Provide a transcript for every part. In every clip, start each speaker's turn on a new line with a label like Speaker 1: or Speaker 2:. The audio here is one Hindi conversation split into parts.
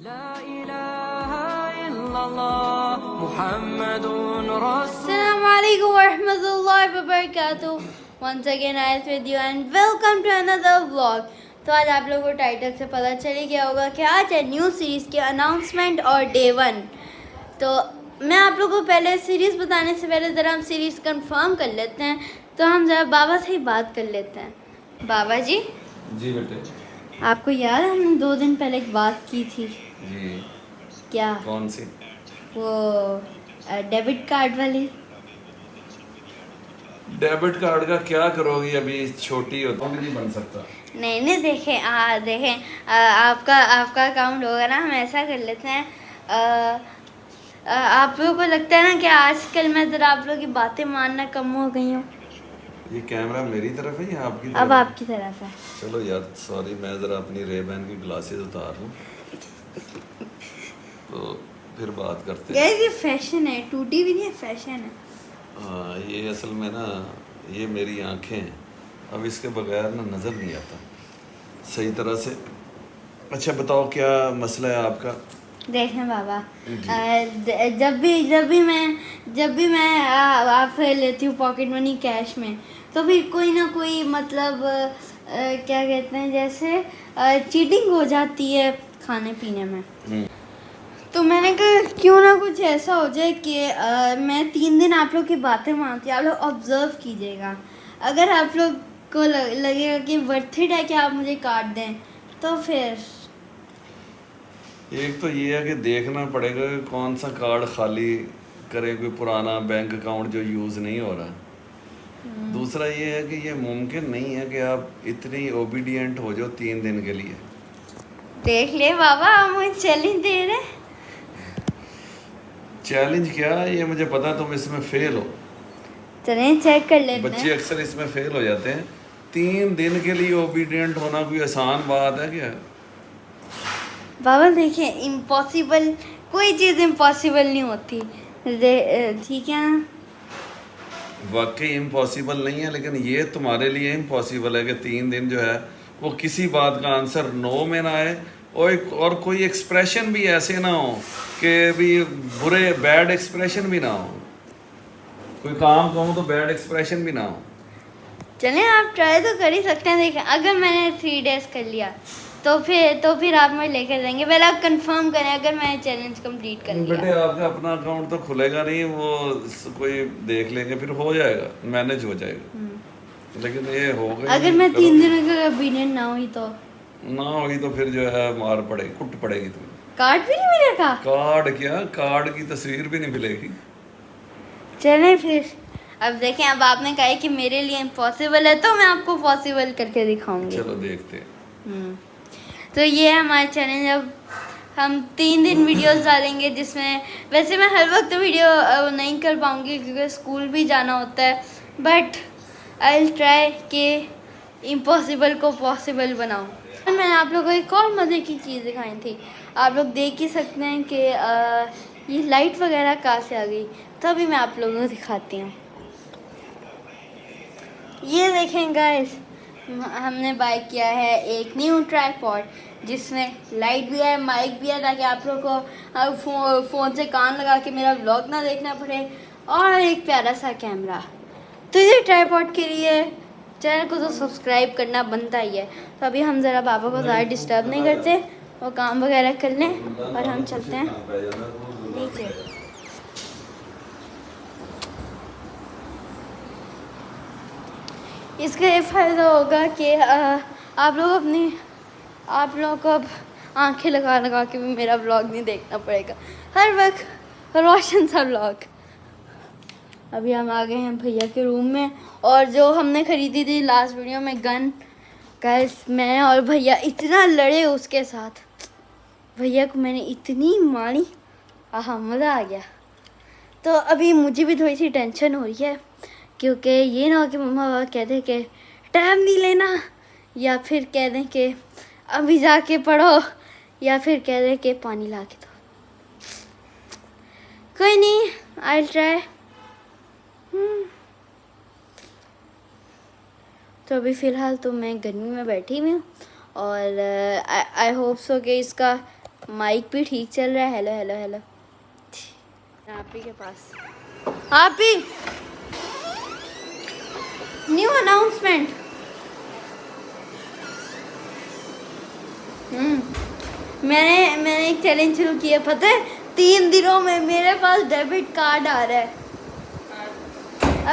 Speaker 1: Assalamualaikum warahmatullahi wabarakatuh. Once again I am with you and welcome to another vlog. तो आज आप लोगों को टाइटल से पता चल गया होगा कि आज है न्यू सीरीज़ की अनाउंसमेंट और डे 1। तो मैं आप लोगों को पहले सीरीज़ बताने से पहले ज़रा हम सीरीज़ कंफर्म कर लेते हैं। तो हम ज़रा बाबा से ही बात कर लेते हैं। बाबा जी
Speaker 2: बेटे,
Speaker 1: आपको याद है हमने 2 दिन पहले एक बात की थी?
Speaker 2: जी।
Speaker 1: क्या?
Speaker 2: कौन सी?
Speaker 1: वो डेबिट कार्ड वाली।
Speaker 2: डेबिट कार्ड का क्या करोगी? अभी छोटी हो तो नहीं बन सकता।
Speaker 1: नहीं देखें आपका अकाउंट होगा ना, हम ऐसा कर लेते हैं। आप लोगों को लगता है ना कि आजकल मैं ज़रा आप लोगों की बातें मानना कम हो गई हूँ।
Speaker 2: ये कैमरा मेरी तरफ है या आपकी तरफ?
Speaker 1: अब आपकी तरफ है।
Speaker 2: चलो यार, सॉरी, मैं ज़रा अपनी रेबैन की ग्लासेस उतार लूँ तो फिर बात करते हैं।
Speaker 1: ये फैशन है, टूटी भी नहीं है, फैशन है।
Speaker 2: हाँ, ये असल में ना, ये मेरी आंखें हैं, अब इसके बगैर ना नज़र नहीं आता सही तरह से। अच्छा बताओ, क्या मसला है आपका?
Speaker 1: देखें बाबा, जब भी मैं आपसे लेती हूँ पॉकेट मनी कैश में, तो फिर कोई ना कोई मतलब क्या कहते हैं, जैसे चीटिंग हो जाती है खाने पीने में। तो मैंने कहा क्यों ना कुछ ऐसा हो जाए कि मैं 3 दिन आप लोग की बातें मानती हूँ, आप लोग ऑब्जर्व कीजिएगा। अगर आप लोग को लगेगा कि वर्थ इट है कि आप मुझे कार्ड दें, तो फिर
Speaker 2: एक तो ये है कि देखना पड़ेगा कि कौन सा कार्ड खाली करें, कोई पुराना बैंक अकाउंट जो यूज़ नहीं हो रहा। दूसरा ये है कि ये मुमकिन नहीं है कि आप इतनी ओबीडियंट हो जाओ 3 दिन के लिए।
Speaker 1: देख ले बाबा, आप मुझे चैलेंज दे रहे।
Speaker 2: चैलेंज क्या है, ये मुझे पता, तुम इसमें फेल हो।
Speaker 1: चलें चेक कर लेते हैं।
Speaker 2: बच्चे अक्सर इसमें फेल हो जाते हैं। 3 दिन के लिए ओबीडियंट होना कोई आसान बात है क्या?
Speaker 1: बाबा देखिए, इम्पॉसिबल, कोई चीज़ इम्पॉसिबल नहीं होती, ठीक है ना?
Speaker 2: वाकई इम्पॉसिबल नहीं है, लेकिन ये तुम्हारे लिए इम्पॉसिबल है कि 3 दिन जो है वो किसी बात का आंसर नो में ना आए, और कोई एक्सप्रेशन भी ऐसे ना हो कि भी बुरे बैड एक्सप्रेशन भी ना हो। कोई काम कहूँ तो बैड एक्सप्रेशन भी ना हो।
Speaker 1: चलें, आप ट्राई तो कर ही सकते हैं। देखें, अगर मैंने 3 डेज कर लिया तो फिर आप मुझे लेकर जाएंगे। पहले आप कंफर्म करें अगर मैंने चैलेंज कंप्लीट कर लिया।
Speaker 2: बेटे, आपका अपना अकाउंट तो खुलेगा नहीं, वो कोई देख लेंगे, फिर हो जाएगा, मैनेज हो जाएगा। लेकिन ये हो गई,
Speaker 1: अगर मैं 3 दिनों का ओबीडियंट ना हुई तो फिर जो है मार पड़ेगी, कुट पड़ेगी तुम्हें। कार्ड भी नहीं मिलेगा?
Speaker 2: कार्ड क्या, कार्ड की तस्वीर भी नहीं मिलेगी।
Speaker 1: चलें फिर। अब देखें, अब आपने कहा है कि मेरे लिए इम्पॉसिबल है, तो मैं आपको पॉसिबल करके दिखाऊंगी।
Speaker 2: चलो देखते हैं।
Speaker 1: तो ये है हमारा चैलेंज। अब हम 3 दिन वीडियोस डालेंगे, जिसमें वैसे मैं हर वक्त वीडियो नहीं कर पाऊँगी क्योंकि स्कूल भी जाना होता है, बट आई विल ट्राई कि इम्पॉसिबल को पॉसिबल बनाऊँ। मैंने आप लोगों को एक और मज़े की चीज़ दिखाई थी, आप लोग देख ही सकते हैं कि ये लाइट वगैरह कहाँ से आ गई। तो अभी मैं आप लोगों को दिखाती हूँ। ये देखें गाइस, हमने बाय किया है एक न्यू ट्राइपॉड, जिसमें लाइट भी है, माइक भी है, ताकि आप लोग को फ़ोन से कान लगा के मेरा व्लॉग ना देखना पड़े, और एक प्यारा सा कैमरा। तो ये ट्राइपॉड के लिए चैनल को तो सब्सक्राइब करना बनता ही है। तो अभी हम ज़रा बाबा को ज़्यादा डिस्टर्ब नहीं करते, वो काम वगैरह कर लें और हम चलते हैं नीचे। इसका ये फ़ायदा होगा कि आप लोग को अब आंखें लगा लगा के भी मेरा व्लॉग नहीं देखना पड़ेगा, हर वक्त रोशन सा व्लॉग। अभी हम आ गए हैं भैया के रूम में, और जो हमने ख़रीदी थी लास्ट वीडियो में गन, गाइस मैं और भैया इतना लड़े उसके साथ, भैया को मैंने इतनी मारी, मज़ा आ गया। तो अभी मुझे भी थोड़ी सी टेंशन हो रही है, क्योंकि ये ना हो कि मम्मा पापा कह दें कि टाइम नहीं लेना, या फिर कह दें कि अभी जाके पढ़ो, या फिर कह दें कि पानी ला के दो। कोई नहीं, आई ट्राई। तो अभी फ़िलहाल तो मैं गर्मी में बैठी हुई हूँ, और आई होप सो कि इसका माइक भी ठीक चल रहा है। Hello hello hello. आप ही के पास आप ही न्यू अनाउंसमेंट। मैंने एक चैलेंज शुरू किया, पता है 3 दिनों में मेरे पास डेबिट कार्ड आ रहा है।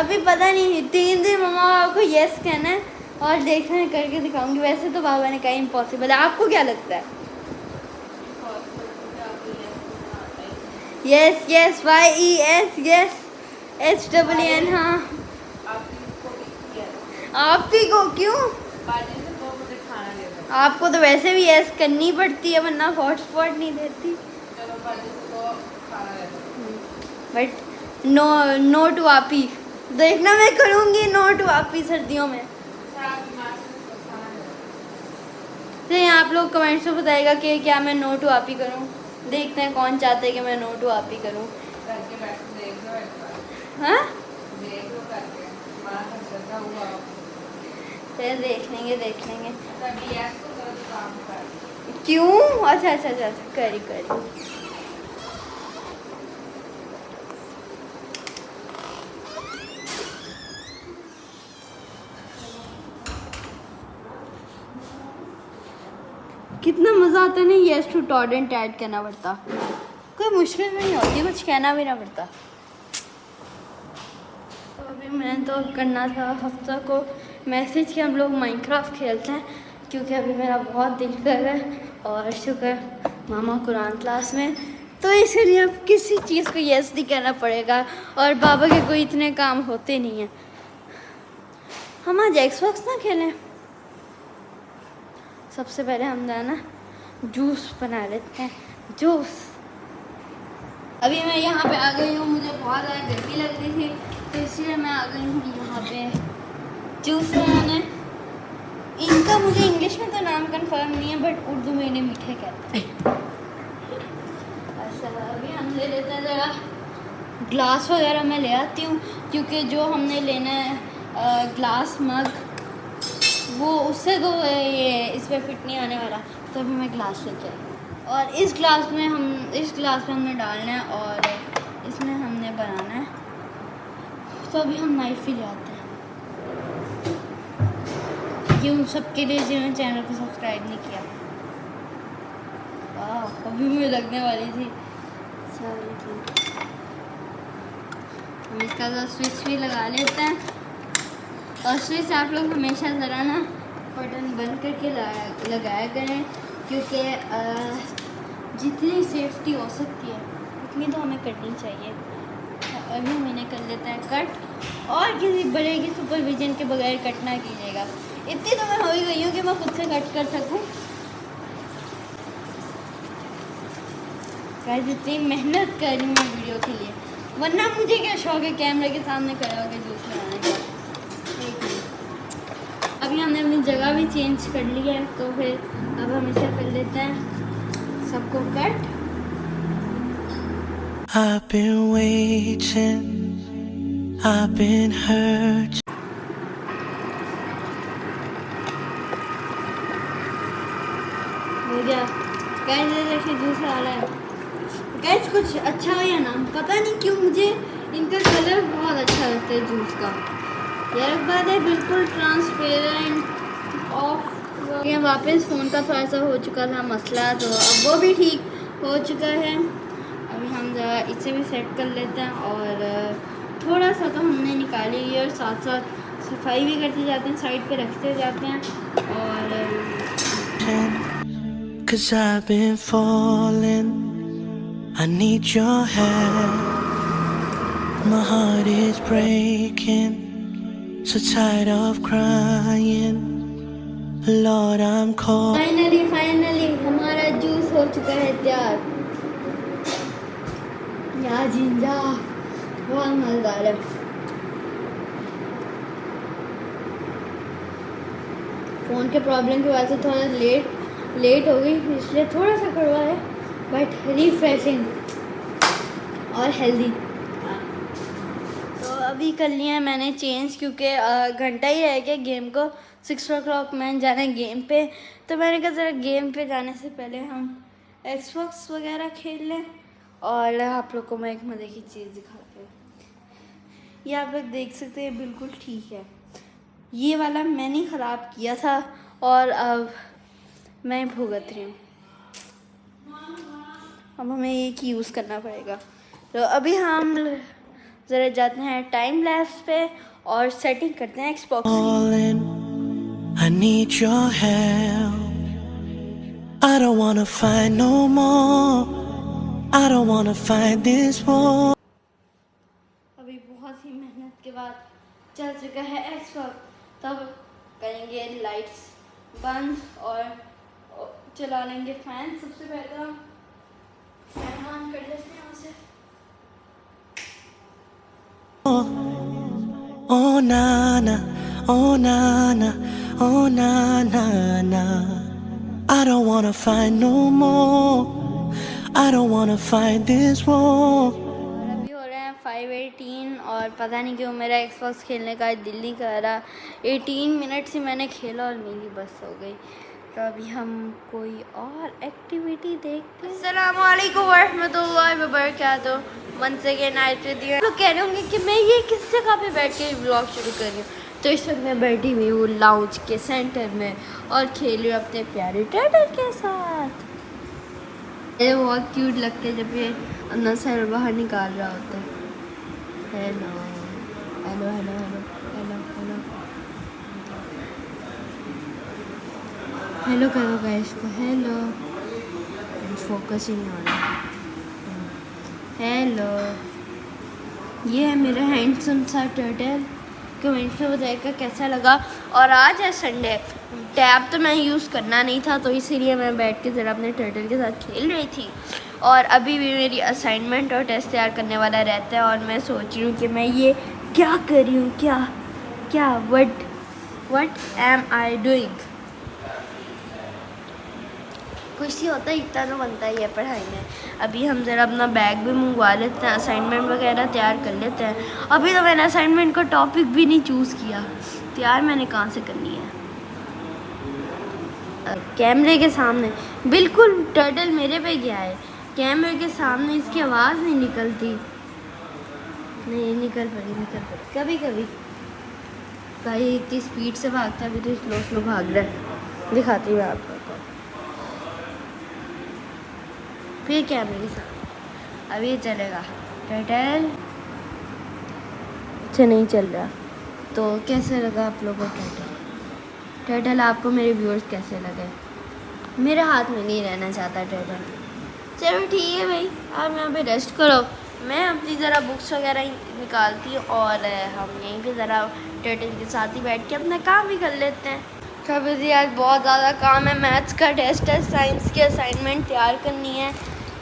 Speaker 1: अभी पता नहीं 3 दिन मम्मा आपको यस कहना है और देखना है, करके दिखाऊंगी। वैसे तो बाबा ने कहा इम्पॉसिबल है, आपको क्या लगता है? Yes yes YES yes HEEN। हाँ आप ही को क्यों? आपको तो वैसे भी यस करनी पड़ती है वरना हॉटस्पॉट नहीं देती। बट नो टू आप ही, देखना मैं करूँगी नो टू आप ही सर्दियों में। नहीं आप लोग कमेंट्स में बताएगा कि क्या मैं नो टू आप ही करूँ। देखते हैं कौन चाहते हैं कि मैं नो टू आप ही करूँ। हाँ फिर देख लेंगे। क्यों? अच्छा करी कितना मज़ा आता है ना यस टू टॉरेंट ऐड करना पड़ता। कोई मुश्किल नहीं होती, कुछ कहना भी ना पड़ता। तो अभी मैंने तो करना था हफ्ता को मैसेज कि हम लोग माइनक्राफ्ट खेलते हैं, क्योंकि अभी मेरा बहुत दिल कर रहा है। और शुक्र मामा कुरान क्लास में, तो इसलिए अब किसी चीज़ को यस नहीं कहना पड़ेगा। और बाबा के कोई इतने काम होते नहीं हैं। हम आज एक्सबॉक्स ना खेलें, सबसे पहले हम ना जूस बना लेते हैं। जूस अभी मैं यहाँ पे आ गई हूँ, मुझे बहुत ज़्यादा गर्मी लग रही थी तो इसलिए मैं आ गई हूँ यहाँ पे जूस बनाने। इनका मुझे इंग्लिश में तो नाम कंफर्म नहीं है बट उर्दू में इन्हें मीठे कहते हैं। अच्छा अभी हम ले लेते हैं ज़रा ग्लास वगैरह मैं ले आती हूँ, क्योंकि जो हमने लेना है ग्लास मग वो उससे तो ये इस पर फिट नहीं आने वाला। तो अभी मैं ग्लास लेके आई और इस ग्लास में हमने डालना है और इसमें हमने बनाना है। तो अभी हम नाइफ ही ले आते हैं। ये उन सबके लिए जिन्होंने चैनल को सब्सक्राइब नहीं किया। अभी मुझे लगने वाली थी। चलिए ठीक, हम इसका तो स्विच भी लगा लेते हैं। और स्विच आप लोग हमेशा ज़रा ना बटन बंद करके लगाया करें, क्योंकि जितनी सेफ्टी हो सकती है उतनी तो हमें करनी चाहिए। अभी हम इन्हें कर लेते हैं कट, और किसी बड़े की सुपरविजन के बगैर कट ना कीजिएगा। इतनी तो मैं हो ही गई हूँ कि मैं खुद से कट कर सकूँ। गाइस इतनी मेहनत कर रही हूँ मैं वीडियो के लिए, वरना मुझे क्या शौक है कैमरे के सामने खड़ा होकर जूस बनाने का। अभी हमने अपनी जगह भी चेंज कर ली है, तो फिर अब हम इसे कर लेते हैं सबको cut. I've been waiting, I've been hurt. हो गया गाइस, ये देखिए जूस आ रहा है। गाइस कुछ अच्छा हो या ना, पता नहीं क्यों मुझे इनका कलर बहुत अच्छा लगता है जूस का। यार बात है बिल्कुल ट्रांसपेरेंट ऑफ। वापस फ़ोन का थोड़ा सा हो चुका था मसला, तो अब वो भी ठीक हो चुका है। अभी हम जरा इसे भी सेट कर लेते हैं और थोड़ा सा तो हमने निकाली है और साथ साथ सफाई भी करते जाते हैं, साइड पे रखते जाते हैं। और Cause I've been falling, I need your help. My heart is breaking, so tired of crying. Lord, I'm calling. Finally, हमारा जूस हो चुका है तैयार। या जिंजा बहुत मजेदार है। फ़ोन के प्रॉब्लम की वजह से थोड़ा लेट हो गई, इसलिए थोड़ा सा कड़वा है बट रिफ्रेशिंग और हेल्दी। तो अभी कर लिया है मैंने चेंज, क्योंकि घंटा ही रह गया गेम को। 6 o'clock मैंने जाना है गेम पे, तो मैंने कहा ज़रा गेम पे जाने से पहले हम एक्सबॉक्स वगैरह खेल लें। और आप लोग को मैं एक मज़े की चीज़ दिखाती हूँ। ये आप लोग देख सकते हैं, बिल्कुल ठीक है। ये वाला मैंने ख़राब किया था और अब मैं भुगत रही हूँ। अब हमें एक ही यूज़ करना पड़ेगा। तो अभी हम ज़रा जाते हैं टाइम लैप्स पे और सेटिंग करते हैं एक्सबॉक्स की।
Speaker 3: I need your help. I don't wanna fight no more. I don't wanna fight this war.
Speaker 1: अभी बहुत ही मेहनत के बाद चल चुका है एक्सबॉक्स। तब करेंगे लाइट्स बंद और चला लेंगे फैन। सबसे पहले हम फैन ऑन कर लेते हैं उसे।
Speaker 3: Oh na na, oh na na, oh na na na. I don't wanna fight no more. I don't wanna fight this war.
Speaker 1: और अभी हो रहे हैं 5:18 और पता नहीं क्यों मेरा एक्सबॉक्स खेलने का दिल नहीं कर रहा। 18 मिनट से मैंने खेला और मेरी बस हो गई। तो अभी हम कोई और एक्टिविटी देखते हैं। अस्सलामु अलैकुम वरहमतुल्लाहि वबरकातुहू। Once again I with you. लोग कह रहे होंगे कि मैं ये किस जगह पे बैठ के व्लॉग शुरू कर रही हूँ। तो इस वक्त मैं बैठी हुई हूँ लाउंज के सेंटर में और खेल रही हूँ अपने प्यारे टर्टल के साथ। ये बहुत क्यूट लगते हैं जब ये अंदर से बाहर निकाल रहा होता है। Hello hello hello hello hello hello hello करो गाइस को। हेलो, फोकस ही नहीं हो रहा। हेलो, ये है मेरा हैंडसम सा टर्टल। कमेंट में बताइएगा कैसा लगा। और आज है संडे, टैब तो मैं यूज़ करना नहीं था तो इसीलिए मैं बैठ के ज़रा अपने टर्टल के साथ खेल रही थी। और अभी भी मेरी असाइनमेंट और टेस्ट तैयार करने वाला रहता है और मैं सोच रही हूँ कि मैं ये क्या कर रही हूँ, क्या व्हाट एम आई डूइंग। कुछ ही होता है, इतना तो बनता ही है पढ़ाई में। अभी हम ज़रा अपना बैग भी मंगवा लेते हैं, असाइनमेंट वगैरह तैयार कर लेते हैं। अभी तो मैंने असाइनमेंट का टॉपिक भी नहीं चूज़ किया, तैयार मैंने कहाँ से करनी है। कैमरे के सामने बिल्कुल टर्टल मेरे पे गया है, कैमरे के सामने इसकी आवाज़ नहीं निकलती। नहीं निकल पड़ी कभी कभी कहीं इतनी स्पीड से भागता है, अभी तो स्लो भाग रहा है। दिखाती हूँ आपको। फिर कैमरे के साथ अभी चलेगा टर्टल। अच्छा नहीं चल रहा। तो कैसे लगा आप लोगों को टर्टल आपको मेरे व्यूअर्स कैसे लगे? मेरे हाथ में नहीं रहना चाहता टर्टल। चलो ठीक है भाई, आप यहाँ पे रेस्ट करो, मैं अपनी ज़रा बुक्स वगैरह निकालती हूँ और हम यहीं पे ज़रा टर्टल के साथ ही बैठ के अपना काम भी कर लेते हैं। कभी आज बहुत ज़्यादा काम है, मैथ्स का टेस्ट है, साइंस की असाइनमेंट तैयार करनी है।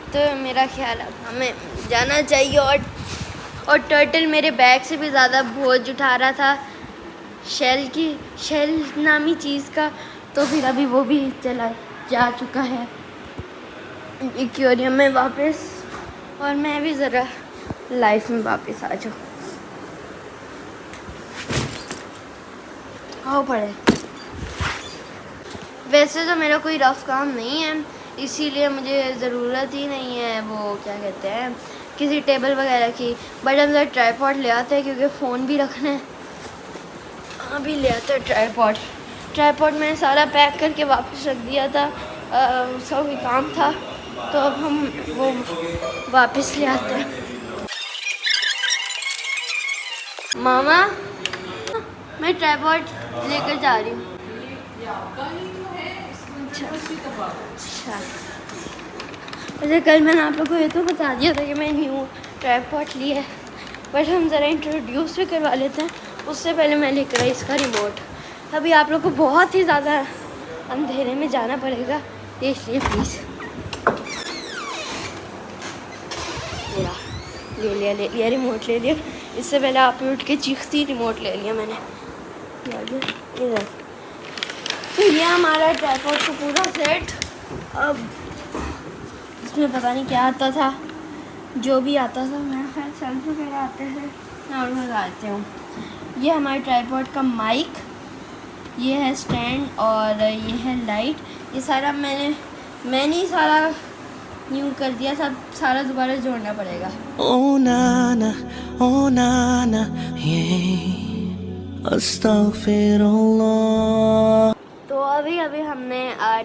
Speaker 1: तो मेरा ख्याल है हमें जाना चाहिए। और टर्टल मेरे बैग से भी ज़्यादा बोझ उठा रहा था, शेल नामी चीज़ का। तो फिर अभी वो भी चला जा चुका है एक्वेरियम में वापस, और मैं भी ज़रा लाइफ में वापस आ जाऊँ। आओ पड़े। वैसे तो मेरा कोई रफ काम नहीं है, इसीलिए मुझे ज़रूरत ही नहीं है वो क्या कहते हैं किसी टेबल वगैरह की। बट हम लोग ट्राईपॉड ले आते हैं क्योंकि फ़ोन भी रखना है। अभी ले आते हैं ट्राईपॉड मैंने सारा पैक करके वापस रख दिया था, उसका कोई काम था, तो अब हम वो वापस ले आते हैं। मामा, मैं ट्राईपॉड लेकर जा रही हूँ। अच्छा, वैसे कल मैंने आप लोगों को ये तो बता दिया था कि मैं न्यू ट्राईपॉड ली है, बट हम ज़रा इंट्रोड्यूस भी करवा लेते हैं। उससे पहले मैं लेकर आई इसका रिमोट। अभी आप लोग को बहुत ही ज़्यादा अंधेरे में जाना पड़ेगा, इसलिए प्लीज़। ले लिया रिमोट ले लिया। इससे पहले आप उठ के चीखती रिमोट ले लिया मैंने। इधर तो ये हमारा ट्राईपॉड का पूरा सेट। अब इसमें पता नहीं क्या आता था, जो भी आता था मैं खैर सेल्फी वगैरह आते हैं और लगाते हूँ। ये हमारे ट्राईपॉड का माइक, ये है स्टैंड और ये है लाइट। ये सारा मैंने ही सारा न्यू कर दिया, सब सारा दोबारा जोड़ना पड़ेगा।
Speaker 3: Oh nana, yeah. Astaghfirullah.
Speaker 1: तो अभी हमने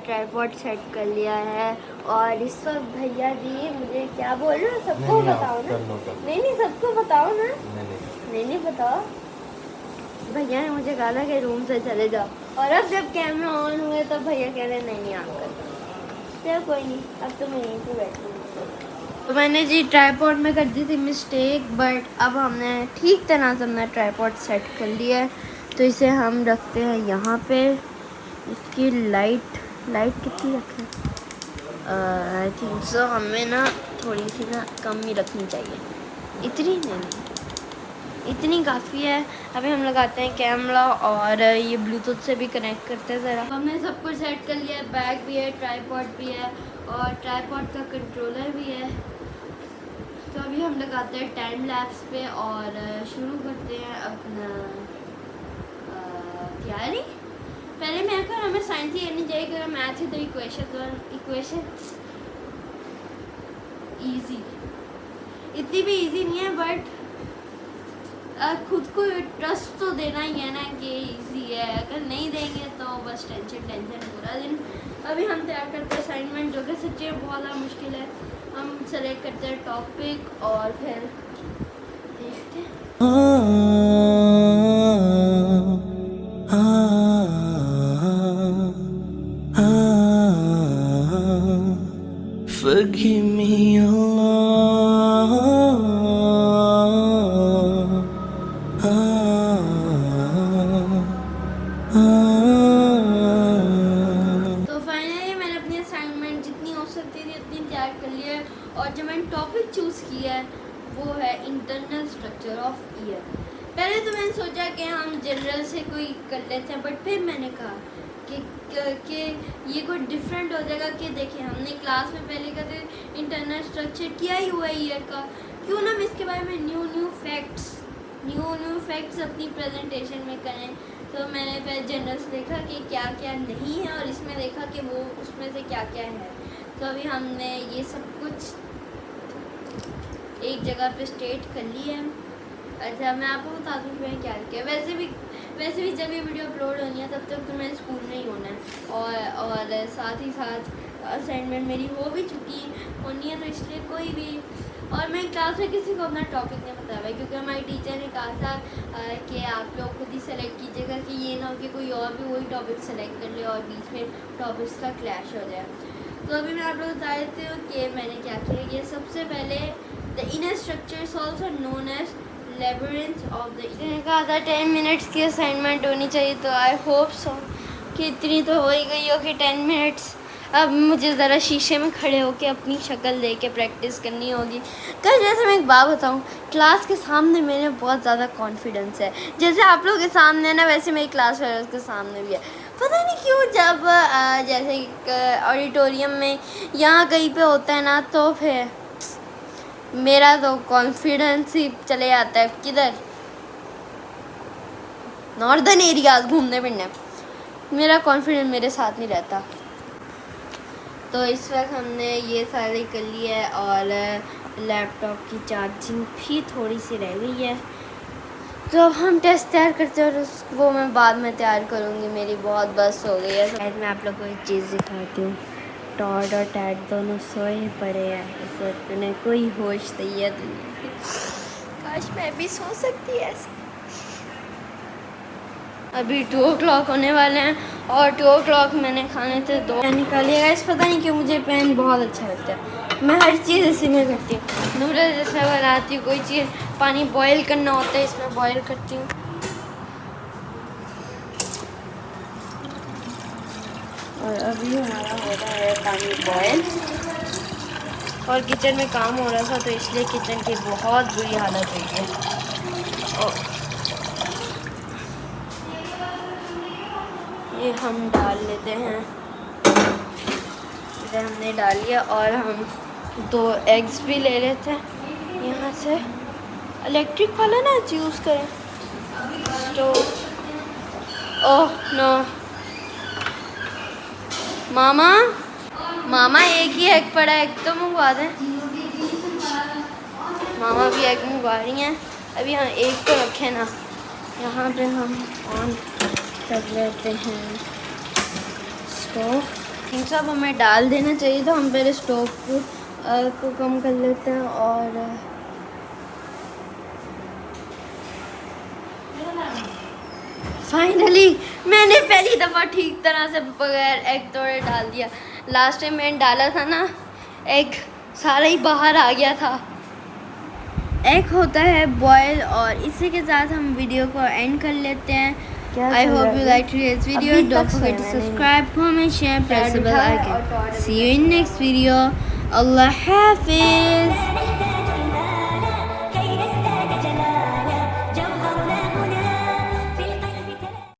Speaker 1: ट्राइपॉड सेट कर लिया है और इस वक्त भैया जी मुझे क्या बोल रहे हो, सबको बताओ ना। नहीं सबको बताओ ना। नहीं बताओ। भैया ने मुझे कहा कि रूम से चले जाओ, और अब जब कैमरा ऑन हुए तो भैया कह रहे नहीं आप कर। चलो कोई नहीं, अब तो मैं यहीं पे बैठी हूँ। तो मैंने जी ट्राइपॉड में कर दी थी मिस्टेक, बट अब हमने ठीक तरह से अपना ट्राइपॉड सेट कर लिया है। तो इसे हम रखते हैं यहाँ पे। इसकी लाइट कितनी रखें? आई थिंक सो हमें ना थोड़ी सी ना कम ही रखनी चाहिए, इतनी नहीं, इतनी काफ़ी है। अभी हम लगाते हैं कैमरा और ये ब्लूटूथ से भी कनेक्ट करते हैं ज़रा। हमने सब कुछ सेट कर लिया है, बैग भी है, ट्राइपॉड भी है और ट्राइपॉड का कंट्रोलर भी है। तो अभी हम लगाते हैं टाइम लैप्स पे और शुरू करते हैं अपना तैयारी। पहले मैं कर हमें साइंस ही करनी चाहिए, क्योंकि मैथ ही तो इक्वेशन इजी, इतनी भी इजी नहीं है, बट खुद को ट्रस्ट तो देना ही है ना कि इजी है। अगर नहीं देंगे तो बस टेंशन पूरा दिन। अभी हम तैयार करते हैं असाइनमेंट, जो कि सच्ची में बहुत ज़्यादा मुश्किल है। हम सेलेक्ट करते हैं टॉपिक और फिर देखते हैं।
Speaker 3: Forgive me, Allah.
Speaker 1: तो फाइनली मैंने अपनी असाइनमेंट जितनी हो सकती थी उतनी तैयार कर ली है, और जो मैंने टॉपिक चूज़ किया है वो है इंटरनल स्ट्रक्चर ऑफ ईयर। पहले तो मैंने सोचा कि हम जनरल से कोई कर लेते हैं, बट फिर मैंने कहा कि ये कोई डिफरेंट हो जाएगा। कि देखिए हमने क्लास में पहले कहते इंटरनल स्ट्रक्चर किया ही हुआ है ईयर का, क्यों ना हम इसके बारे में न्यू फैक्ट्स अपनी प्रेजेंटेशन में करें। तो मैंने पहले जनरल से देखा कि क्या क्या नहीं है, और इसमें देखा कि वो उसमें से क्या क्या है। तो अभी हमने ये सब कुछ एक जगह पे स्टेट कर लिया है। अच्छा मैं आपको बता दूँ कि मैंने क्या किया। वैसे भी जब ये वीडियो अपलोड होनी है तब तक तो मैं स्कूल में ही होना है, और साथ ही साथ असाइनमेंट मेरी हो भी चुकी होनी है। तो इसलिए कोई भी, और मैं क्लास में किसी को अपना टॉपिक नहीं बताया, क्योंकि हमारी टीचर ने कहा था कि आप लोग खुद ही सेलेक्ट कीजिएगा, कि ये ना हो कि कोई और भी वही टॉपिक सेलेक्ट कर ले और बीच में टॉपिक्स का क्लैश हो जाए। तो अभी मैं आप लोग बता देती हूँ कि मैंने क्या किया। ये सबसे पहले the inner structure is also known as labyrinth of the ear. कहा था 10 मिनट्स की असाइनमेंट होनी चाहिए, तो आई होप सो कि इतनी तो हो ही गई हो कि 10 मिनट्स। अब मुझे ज़रा शीशे में खड़े होकर अपनी शक्ल देख के प्रैक्टिस करनी होगी। कल जैसे मैं एक बात बताऊँ, क्लास के सामने मेरे बहुत ज़्यादा कॉन्फिडेंस है। जैसे आप लोगों के सामने ना, वैसे मेरी क्लास वालों के सामने भी है। पता नहीं क्यों, जब जैसे ऑडिटोरियम में यहाँ कहीं पे होता है ना, तो फिर मेरा तो कॉन्फिडेंस ही चले जाता है किधर, नॉर्दर्न एरियाज घूमने फिरने। मेरा कॉन्फिडेंस मेरे साथ नहीं रहता। तो इस वक्त हमने ये सारे कर लिया है, और लैपटॉप की चार्जिंग भी थोड़ी सी रह गई है। तो अब हम टेस्ट तैयार करते हैं, और वो मैं बाद में तैयार करूँगी। मेरी बहुत बस हो गई है। मैं आप लोग को एक चीज़ दिखाती हूँ। टॉड और टैड दोनों सोए पड़े हैं, इस वक्त उन्हें कोई होश नहीं है दुनिया की। काश मैं भी सो सकती ऐसे। अभी 2 o'clock होने वाले हैं, और 2 o'clock मैंने खाने थे 2 निकालिएगा। इस पता नहीं क्यों मुझे पेन बहुत अच्छा लगता है। मैं हर चीज़ इसी में करती हूँ। नूडल्स जैसे बनाती हूँ, कोई चीज़ पानी बॉईल करना होता है इसमें बॉईल करती हूँ। और अभी हमारा हो रहा है पानी बॉईल, और किचन में काम हो रहा था तो इसलिए किचन की बहुत बुरी हालत हुई है। और ये हम डाल लेते हैं, इसे हमने डाल लिया। और हम 2 एग्स भी ले लेते हैं यहाँ से। इलेक्ट्रिक वाला ना यूज़ करें स्टोव। ओह नो, मामा मामा एक ही एग पड़ा है, एग तो मंगवा दें। मामा भी एग मंगवा रही हैं। अभी हम एक तो रखे ना, यहाँ पे हम ऑन कर लेते हैं स्टोव। इन सब हमें डाल देना चाहिए, तो हम पहले स्टोव को कम कर लेते हैं। और फाइनली मैंने पहली दफ़ा ठीक तरह से बगैर एग तोड़े डाल दिया। लास्ट टाइम मैंने डाला था ना, एग सारा ही बाहर आ गया था। एग होता है बॉयल, और इसी के साथ हम वीडियो को एंड कर लेते हैं। I hope you like this video, don't forget to subscribe, comment, share, press the bell icon. See you in next video. अल्लाह हाफिज़।